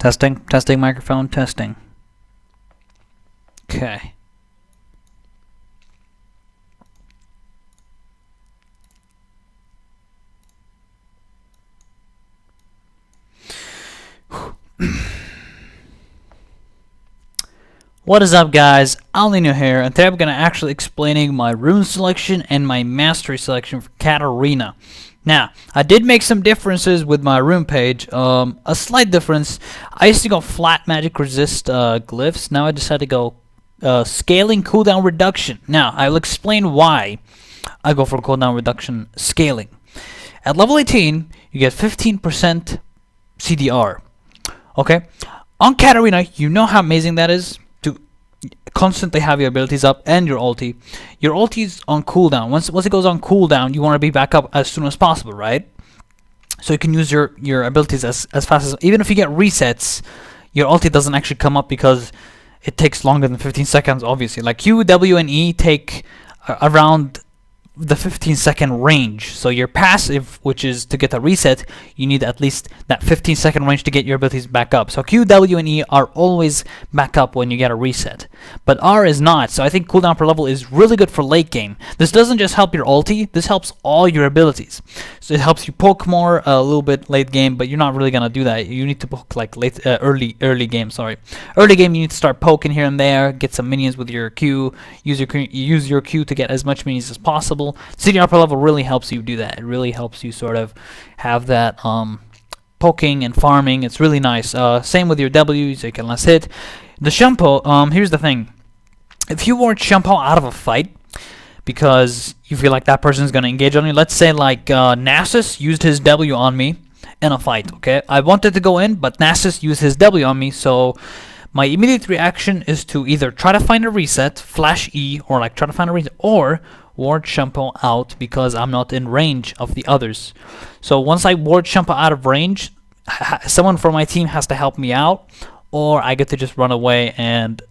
Testing microphone, testing. Okay. What is up, guys? Alninio here, and today I'm going to actually explaining my rune selection and my mastery selection for Katarina. Now, I did make some differences with my rune page. A slight difference. I used to go flat magic resist glyphs. Now I decided to go scaling cooldown reduction. Now, I will explain why I go for cooldown reduction scaling. At level 18, you get 15% CDR. Okay? On Katarina, you know how amazing that is? Constantly have your abilities up and your ulti. Your ulti's on cooldown. Once it goes on cooldown, you want to be back up as soon as possible, right? So you can use your abilities as fast as, even if you get resets, your ulti doesn't actually come up because it takes longer than 15 seconds, obviously. Like Q, W, and E take around the 15-second range. So your passive, which is to get a reset, you need at least that 15-second range to get your abilities back up. So Q, W, and E are always back up when you get a reset, but R is not. So I think cooldown per level is really good for late game. This doesn't just help your ulti, this helps all your abilities. So it helps you poke more a little bit late game, but you're not really gonna do that. You need to poke like early game. Sorry, early game you need to start poking here and there, get some minions with your Q, use your Q to get as much minions as possible. CDR per level really helps you do that. It really helps you sort of have that poking and farming. It's really nice. Same with your W, so you can less hit. The shampoo, here's the thing. If you ward shampoo out of a fight because you feel like that person's going to engage on you, let's say like Nasus used his W on me in a fight, okay? I wanted to go in, but Nasus used his W on me, so my immediate reaction is to either try to find a reset, flash E, or like try to find a reset, or ward shampoo out because I'm not in range of the others. So once I ward shampoo out of range, someone from my team has to help me out, or I get to just run away and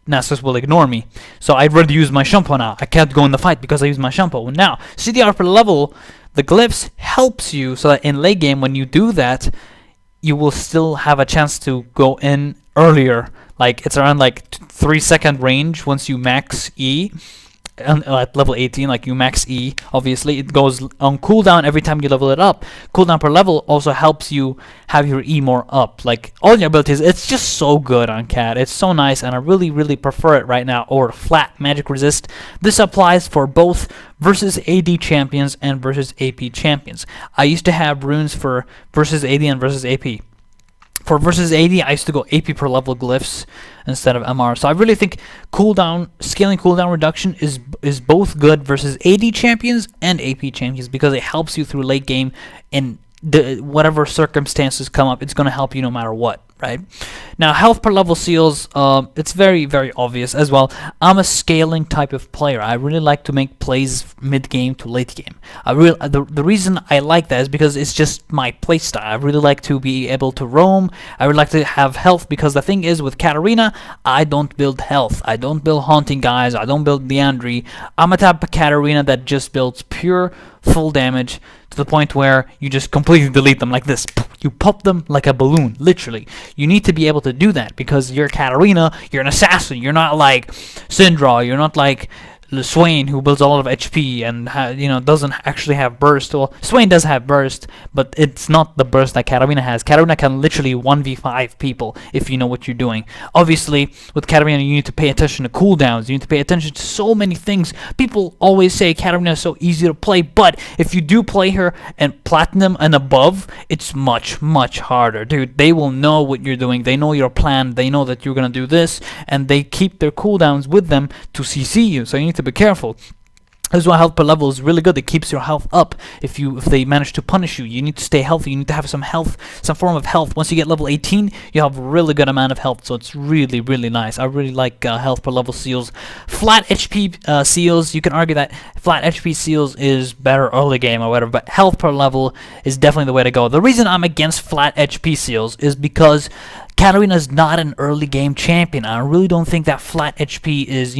Nasus will ignore me. So I'd rather use my shampoo now. I can't go in the fight because I use my shampoo. Now, CDR per level, the glyphs helps you so that in late game when you do that, you will still have a chance to go in earlier. Like it's around like 3-second range once you max E. At level 18, like you max E, obviously it goes on cooldown every time you level it up. Cooldown per level also helps you have your E more up. Like all your abilities, it's just so good on Cat. It's so nice, and I really prefer it right now. Or flat magic resist. This applies for both versus AD champions and versus AP champions. I used to have runes for versus AD and versus AP. For versus AD, I used to go AP per level glyphs instead of MR. So I really think scaling cooldown reduction is both good versus AD champions and AP champions because it helps you through late game, and whatever circumstances come up, it's going to help you no matter what, right? Now, health per level seals, it's very obvious as well. I'm a scaling type of player. I really like to make plays mid-game to late game. The reason I like that is because it's just my playstyle. I really like to be able to roam. I would like to have health because the thing is with Katarina, I don't build health. I don't build haunting guys. I don't build Leandri. I'm a type of Katarina that just builds pure full damage to the point where you just completely delete them like this. You pop them like a balloon, literally. You need to be able to do that because you're Katarina, you're an assassin. You're not like Syndra, you're not like Swain, who builds a lot of HP and doesn't actually have burst. Well, Swain does have burst, but it's not the burst that Katarina has. Katarina can literally 1v5 people if you know what you're doing. Obviously, with Katarina, you need to pay attention to cooldowns. You need to pay attention to so many things. People always say Katarina is so easy to play, but if you do play her and Platinum and above, it's much harder. Dude, they will know what you're doing. They know your plan. They know that you're going to do this, and they keep their cooldowns with them to CC you. So you need to be careful. This is why health per level is really good. It keeps your health up. If they manage to punish you, you need to stay healthy. You need to have some health, some form of health. Once you get level 18, you have a really good amount of health. So it's really nice. I really like health per level seals. Flat HP seals. You can argue that flat HP seals is better early game or whatever, but health per level is definitely the way to go. The reason I'm against flat HP seals is because Katarina is not an early game champion. I really don't think that flat HP is,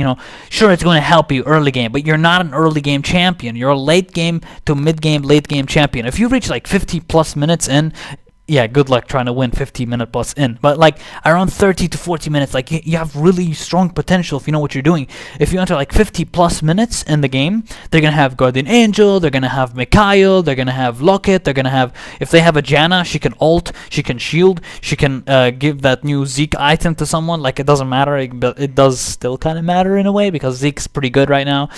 sure it's going to help you early game, but you're not an early game champion. You're a late game to mid game, late game champion. If you reach like 50 plus minutes in, yeah, good luck trying to win 50-minute plus in. But like around 30 to 40 minutes, like you have really strong potential if you know what you're doing. If you enter like 50 plus minutes in the game, they're gonna have Guardian Angel, they're gonna have Mikhail, they're gonna have Locket, they're gonna have, if they have a Janna, she can ult, she can shield, she can give that new Zeke item to someone. Like it doesn't matter, but it does still kind of matter in a way because Zeke's pretty good right now.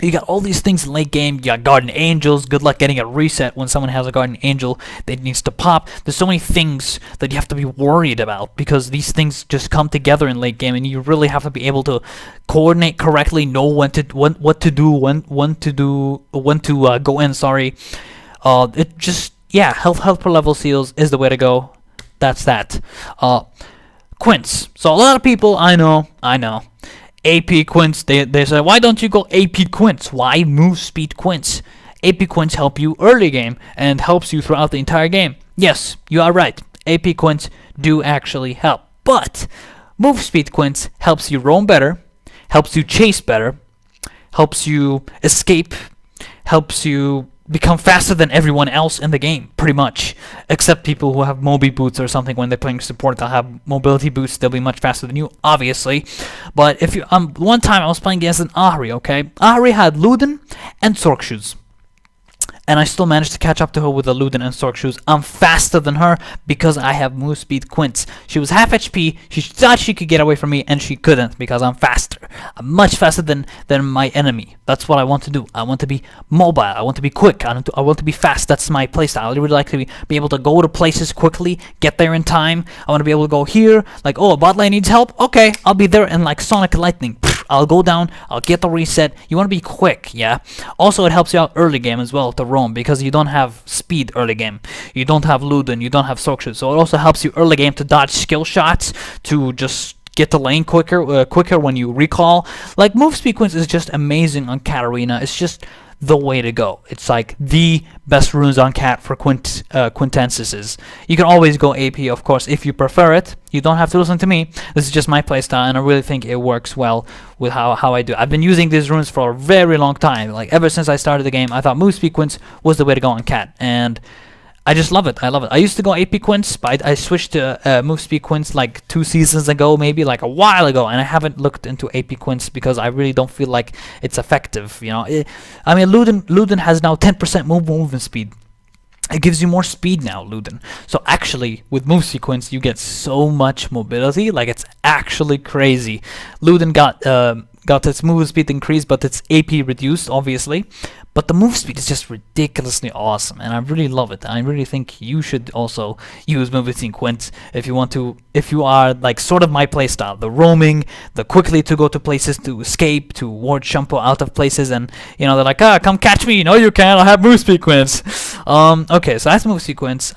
You got all these things in late game. You got Guardian Angels. Good luck getting a reset when someone has a Guardian Angel that needs to pop. There's so many things that you have to be worried about because these things just come together in late game, and you really have to be able to coordinate correctly, know when to go in. Sorry, it just health per level seals is the way to go. That's that. Quints. So a lot of people I know. AP Quints, they say, why don't you go AP Quints? Why move speed Quints? AP Quints help you early game and helps you throughout the entire game. Yes, you are right. AP Quints do actually help. But move speed Quints helps you roam better, helps you chase better, helps you escape, helps you become faster than everyone else in the game, pretty much. Except people who have Mobi boots or something. When they're playing support, they'll have mobility boots. They'll be much faster than you, obviously. But if you one time I was playing against an Ahri, okay? Ahri had Luden and Sork shoes. And I still managed to catch up to her with the Luden and Sork shoes. I'm faster than her because I have move speed Quints. She was half HP. She thought she could get away from me, and she couldn't because I'm faster. I'm much faster than my enemy. That's what I want to do. I want to be mobile. I want to be quick. I want to be fast. That's my playstyle. I really like to be able to go to places quickly, get there in time. I want to be able to go here, like, oh, a bot lane needs help? Okay, I'll be there in like Sonic Lightning. I'll go down, I'll get the reset. You want to be quick, yeah? Also, it helps you out early game as well to roam because you don't have speed early game. You don't have Luden, you don't have Sorkshoot. So it also helps you early game to dodge skill shots, to just get the lane quicker when you recall. Like, move speed Quints is just amazing on Katarina. It's just the way to go. It's like the best runes on Cat for Quintenses. You can always go AP, of course, if you prefer it. You don't have to listen to me. This is just my playstyle, and I really think it works well with how I do. I've been using these runes for a very long time. Like, ever since I started the game, I thought move speed Quints was the way to go on Cat, and I just love it. I love it. I used to go AP Quints, but I switched to move speed Quints like 2 seasons ago, maybe like a while ago, and I haven't looked into AP Quints because I really don't feel like it's effective. You know, I mean, Luden has now 10% movement speed. It gives you more speed now, Luden. So actually, with move sequence, you get so much mobility. Like, it's actually crazy. Luden got its move speed increased, but its AP reduced, obviously. But the move speed is just ridiculously awesome, and I really love it. I really think you should also use move sequence if you want to. If you are like sort of my playstyle, the roaming, the quickly to go to places, to escape, to ward shampoo out of places, and you know they're like, come catch me. No, you can't. I have move sequence. Okay, so that's move sequence.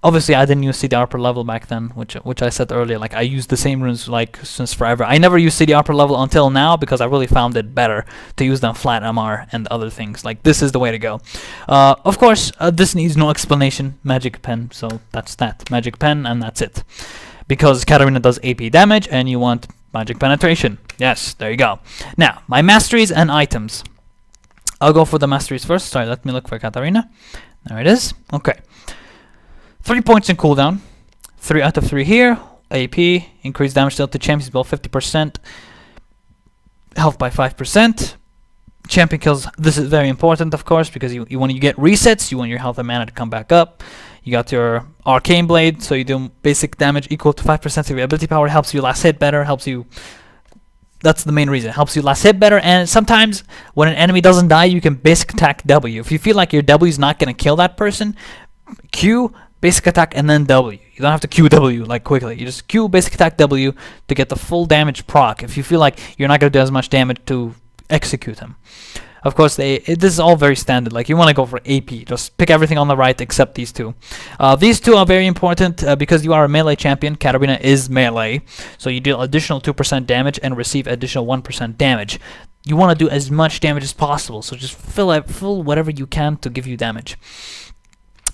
Obviously, I didn't use CDR per level back then, which I said earlier. Like, I used the same runes like since forever. I never used CDR per level until now because I really found it better to use than flat MR and other things. Like, this is the way to go. Of course, this needs no explanation. Magic pen, so that's that. Magic pen, and that's it. Because Katarina does AP damage, and you want magic penetration. Yes, there you go. Now, my masteries and items. I'll go for the masteries first. Sorry, let me look for Katarina. There it is. Okay. 3 points in cooldown, 3 out of 3 here, AP, increased damage dealt to champions by 50%, health by 5%, champion kills, this is very important of course, because when you get resets, you want your health and mana to come back up. You got your arcane blade, so you do basic damage equal to 5% of your ability power, helps you last hit better, helps you, that's the main reason, helps you last hit better, and sometimes when an enemy doesn't die, you can basic attack W. If you feel like your W is not going to kill that person, Q, basic attack, and then W. You don't have to Q W like quickly. You just Q basic attack W to get the full damage proc if you feel like you're not going to do as much damage to execute him. Of course, this is all very standard. Like, you want to go for AP. Just pick everything on the right except these two. These two are very important because you are a melee champion. Katarina is melee. So you deal additional 2% damage and receive additional 1% damage. You want to do as much damage as possible. So just fill whatever you can to give you damage.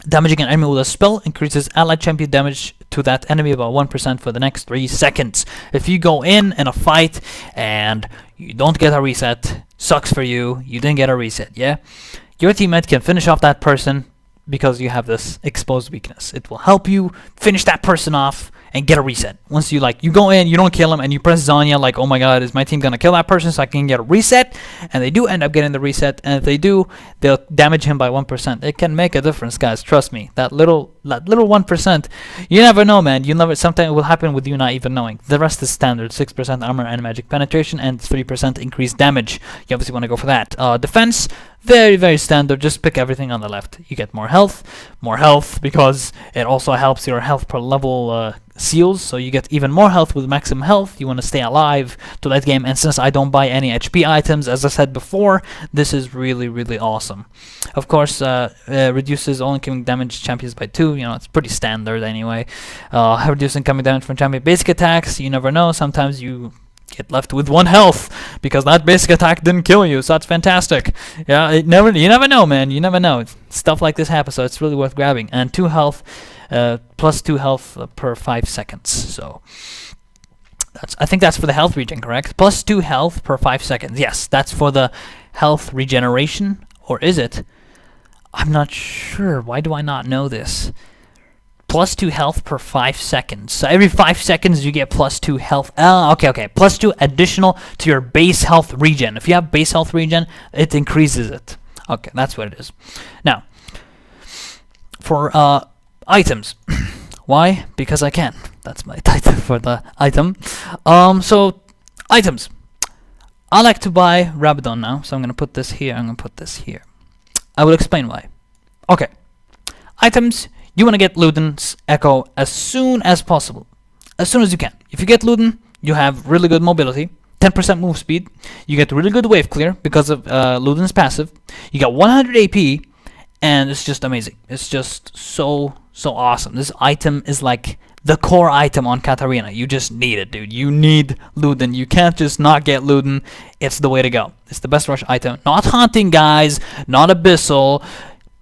Damaging an enemy with a spell increases allied champion damage to that enemy by 1% for the next 3 seconds. If you go in a fight and you don't get a reset, sucks for you, you didn't get a reset, yeah? Your teammate can finish off that person because you have this exposed weakness. It will help you finish that person off and get a reset. Once you go in, you don't kill him, and you press Zanya like, oh my god, is my team gonna kill that person so I can get a reset? And they do end up getting the reset, and if they do, they'll damage him by 1%. It can make a difference, guys. Trust me. That little 1%, you never know, man. You never. Sometimes it will happen with you not even knowing. The rest is standard: 6% armor and magic penetration, and 3% increased damage. You obviously want to go for that. Defense. Very, very standard. Just pick everything on the left. You get more health because it also helps your health per level seals, so you get even more health with maximum health. You want to stay alive to that game, and since I don't buy any HP items, as I said before, this is really, really awesome. Of course, reduces all incoming damage champions by 2. You know, it's pretty standard anyway. Reducing incoming damage from champion basic attacks. You never know. Sometimes you get left with 1 health because that basic attack didn't kill you, so that's fantastic. Yeah, you never know, man. You never know. Stuff like this happens, so it's really worth grabbing. And 2 health, plus 2 health per 5 seconds. So I think that's for the health regen, correct? Plus 2 health per 5 seconds. Yes, that's for the health regeneration, or is it? I'm not sure. Why do I not know this? Plus 2 health per 5 seconds. So every 5 seconds you get plus 2 health. Okay. Plus 2 additional to your base health regen. If you have base health regen, it increases it. Okay, that's what it is. Now, for items. Why? Because I can. That's my title for the item. So, items. I like to buy Rabadon now. So I'm going to put this here. I'm going to put this here. I will explain why. Okay. Items. You want to get Luden's Echo as soon as possible. As soon as you can. If you get Luden, you have really good mobility, 10% move speed. You get really good wave clear because of Luden's passive. You got 100 AP, and it's just amazing. It's just so awesome. This item is like the core item on Katarina. You just need it, dude. You need Luden. You can't just not get Luden. It's the way to go. It's the best rush item. Not Haunting, guys. Not Abyssal.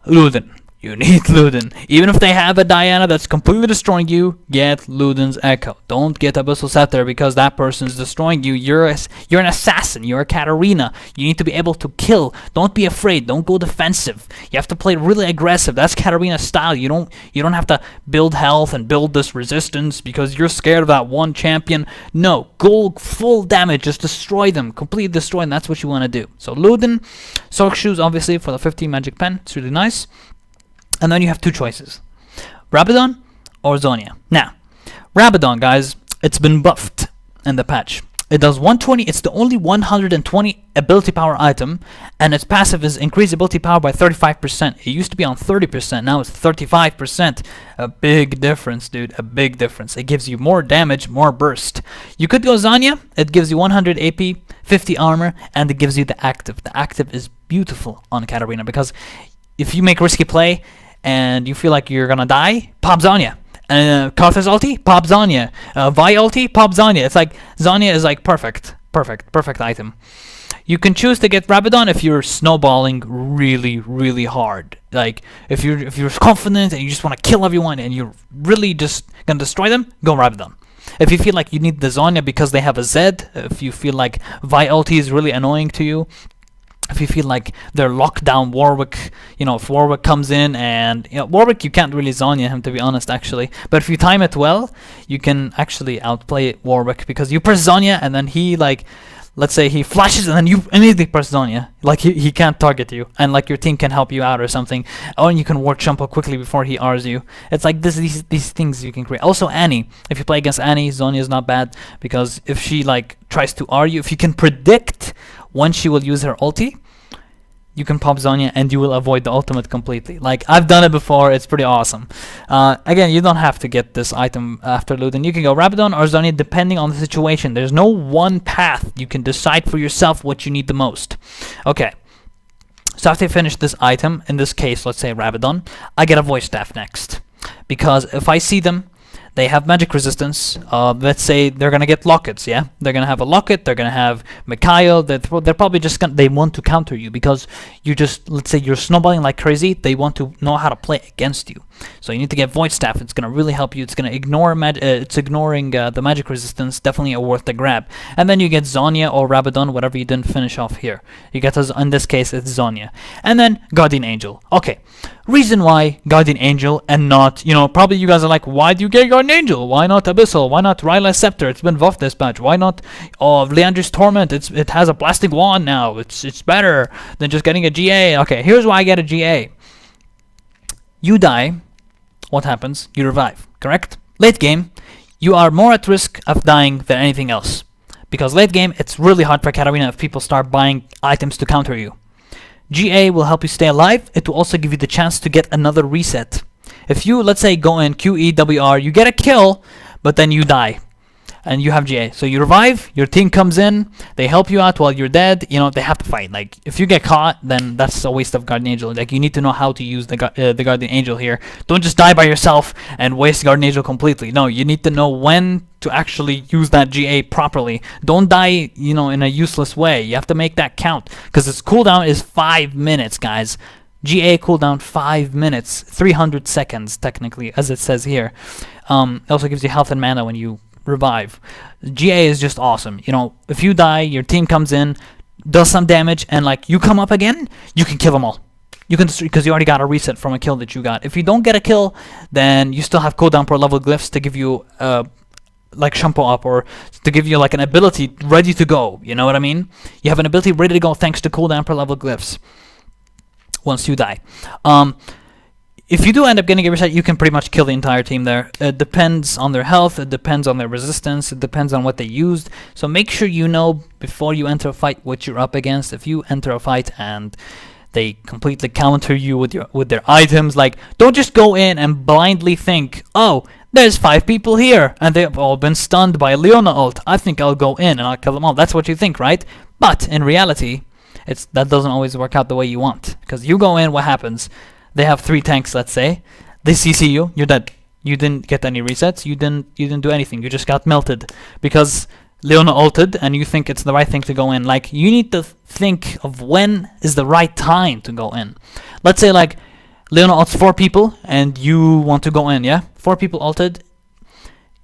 Luden. You need Luden. Even if they have a Diana that's completely destroying you, get Luden's Echo. Don't get Abyssal Scepter because that person's destroying you. You're an assassin. You're a Katarina. You need to be able to kill. Don't be afraid. Don't go defensive. You have to play really aggressive. That's Katarina's style. You don't have to build health and build this resistance because you're scared of that one champion. No, go full damage. Just destroy them. Completely destroy them. That's what you want to do. So Luden, Soak Shoes obviously for the 15 magic pen. It's really nice. And then you have 2 choices, Rabadon or Zhonya. Now, Rabadon, guys, it's been buffed in the patch. It does 120, it's the only 120 ability power item, and its passive is increased ability power by 35%. It used to be on 30%, now it's 35%. A big difference, dude, a big difference. It gives you more damage, more burst. You could go Zhonya, it gives you 100 AP, 50 armor, and it gives you the active. The active is beautiful on Katarina because if you make risky play, and you feel like you're gonna die, pop Zhonya. Karthus ulti, pop Zhonya. Vi ulti, pop Zhonya. It's like Zhonya is like perfect item. You can choose to get Rabadon if you're snowballing really, really hard. Like if you're confident and you just want to kill everyone and you're really just gonna destroy them, go Rabadon. If you feel like you need the Zhonya because they have a Zed, if you feel like Vi ulti is really annoying to you, if you feel like they're locked down Warwick, if Warwick comes in and, Warwick, you can't really Zhonya him, to be honest, actually. But if you time it well, you can actually outplay Warwick because you press Zhonya and then he, let's say he flashes and then you immediately press Zhonya. Like, he can't target you and, your team can help you out or something. Or you can warp jump quickly before he Rs you. It's like these things you can create. Also, Annie. If you play against Annie, Zhonya is not bad because if she, tries to R you, if you can predict when she will use her ulti, you can pop Zhonya and you will avoid the ultimate completely. I've done it before, it's pretty awesome. Again, you don't have to get this item after Luden. You can go Rabadon or Zhonya depending on the situation. There's no one path. You can decide for yourself what you need the most. Okay. So after I finish this item, in this case, let's say Rabadon, I get a voice staff next. Because if I see them, They have magic resistance. Let's say they're gonna get lockets. Yeah, they're gonna have a locket. They're gonna have Mikhail. They're probably just they want to counter you because you just, let's say you're snowballing like crazy. They want to know how to play against you. So you need to get Void Staff. It's gonna really help you. It's gonna ignore it's ignoring the magic resistance. Definitely worth the grab. And then you get Zonya or Rabadon, whatever you didn't finish off here. You get us, in this case it's Zonya. And then Guardian Angel. Okay, reason why Guardian Angel and not, probably you guys are like, why do you get Guardian Angel? Why not Abyssal? Why not Ryla's Scepter? It's been buffed this patch. Why not Leandri's Torment? It has a Blasting Wand now. It's better than just getting a GA. Okay, here's why I get a GA. You die. What happens? You revive, correct? Late game, you are more at risk of dying than anything else. Because late game, it's really hard for Katarina if people start buying items to counter you. GA will help you stay alive. It will also give you the chance to get another reset. If you, let's say, go in QEWR, you get a kill, but then you die. And you have GA. So you revive, your team comes in, they help you out while you're dead. They have to fight. Like, if you get caught, then that's a waste of Guardian Angel. Like, you need to know how to use the Guardian Angel here. Don't just die by yourself and waste Guardian Angel completely. No, you need to know when to actually use that GA properly. Don't die, in a useless way. You have to make that count. Because its cooldown is 5 minutes, guys. GA cooldown 5 minutes. 300 seconds, technically, as it says here. It also gives you health and mana when you revive. GA is just awesome. If you die, your team comes in, does some damage, and like you come up again, you can kill them all. You can, because you already got a reset from a kill that you got. If you don't get a kill, then you still have cooldown per level glyphs to give you like shampoo up, or to give you like an ability ready to go. You know what I mean? You have an ability ready to go thanks to cooldown per level glyphs once you die. If you do end up getting a reset, you can pretty much kill the entire team there. It depends on their health, it depends on their resistance, it depends on what they used. So make sure you know before you enter a fight what you're up against. If you enter a fight and they completely counter you with their items, like, don't just go in and blindly think, oh, there's 5 people here and they've all been stunned by Leona ult. I think I'll go in and I'll kill them all. That's what you think, right? But in reality, that doesn't always work out the way you want. Because you go in, what happens? They have 3 tanks, let's say. They CC you, you're dead. You didn't get any resets. You didn't do anything. You just got melted because Leona ulted, and you think it's the right thing to go in. Like, you need to think of when is the right time to go in. Let's say like Leona ults 4 people, and you want to go in. Yeah, 4 people ulted.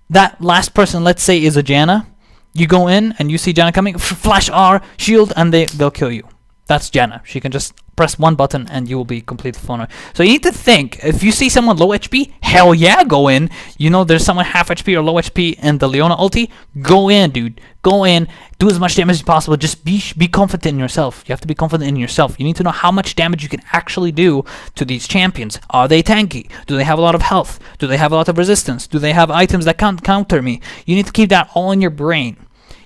That last person, let's say, is a Janna. You go in and you see Janna coming, flash R, shield, and they'll kill you. That's Janna. She can just press one button and you will be completely flown. So you need to think, if you see someone low HP, hell yeah, go in. There's someone half HP or low HP in the Leona ulti, go in, dude. Go in, do as much damage as possible. Just be confident in yourself. You have to be confident in yourself. You need to know how much damage you can actually do to these champions. Are they tanky? Do they have a lot of health? Do they have a lot of resistance? Do they have items that can't counter me? You need to keep that all in your brain.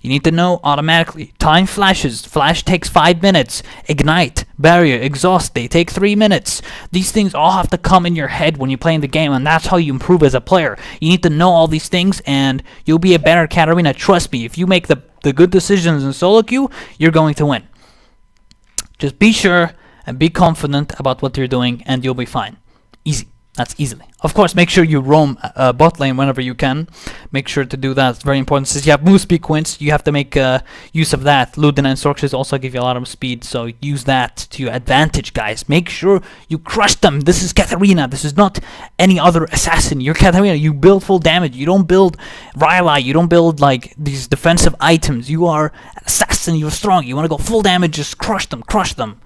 You need to know automatically. Time flashes. Flash takes 5 minutes. Ignite, barrier, exhaust, they take 3 minutes. These things all have to come in your head when you're playing the game, and that's how you improve as a player. You need to know all these things, and you'll be a better Katarina. Trust me, if you make the good decisions in solo queue, you're going to win. Just be sure and be confident about what you're doing, and you'll be fine. Easy. That's easily. Of course, make sure you roam bot lane whenever you can. Make sure to do that. It's very important. Since you have move speed quints, you have to make use of that. Ludin and Sorxes also give you a lot of speed, so use that to your advantage, guys. Make sure you crush them. This is Katarina. This is not any other assassin. You're Katarina. You build full damage. You don't build Ryla. You don't build like these defensive items. You are an assassin. You're strong. You want to go full damage. Just crush them. Crush them.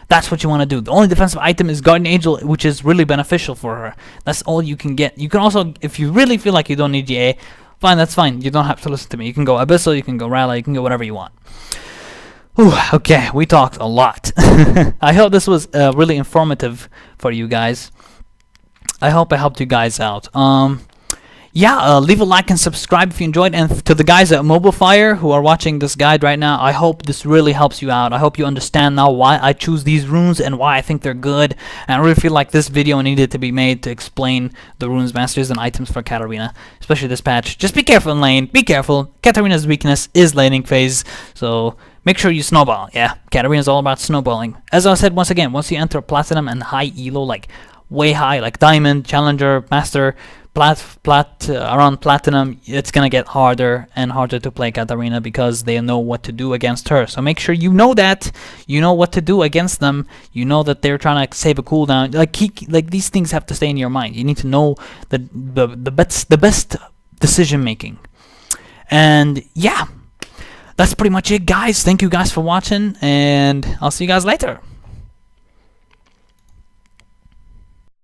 That's what you want to do. The only defensive item is Guardian Angel, which is really beneficial for her. That's all you can get. You can also, if you really feel like you don't need GA, fine, that's fine. You don't have to listen to me. You can go Abyssal, you can go Rala, you can go whatever you want. Whew, okay, we talked a lot. I hope this was really informative for you guys. I hope I helped you guys out. Leave a like and subscribe if you enjoyed. And to the guys at Mobile Fire who are watching this guide right now, I hope this really helps you out. I hope you understand now why I choose these runes and why I think they're good. And I really feel like this video needed to be made to explain the runes, masters, and items for Katarina, especially this patch. Just be careful in lane. Be careful. Katarina's weakness is laning phase, so make sure you snowball. Yeah, Katarina's all about snowballing. As I said once again, once you enter Platinum and high elo, like way high, like Diamond, Challenger, Master, around platinum, it's gonna get harder and harder to play Katarina because they know what to do against her. So make sure you know that, you know what to do against them. You know that they're trying to save a cooldown. Like these things have to stay in your mind. You need to know the best decision making. And yeah, that's pretty much it, guys. Thank you guys for watching, and I'll see you guys later.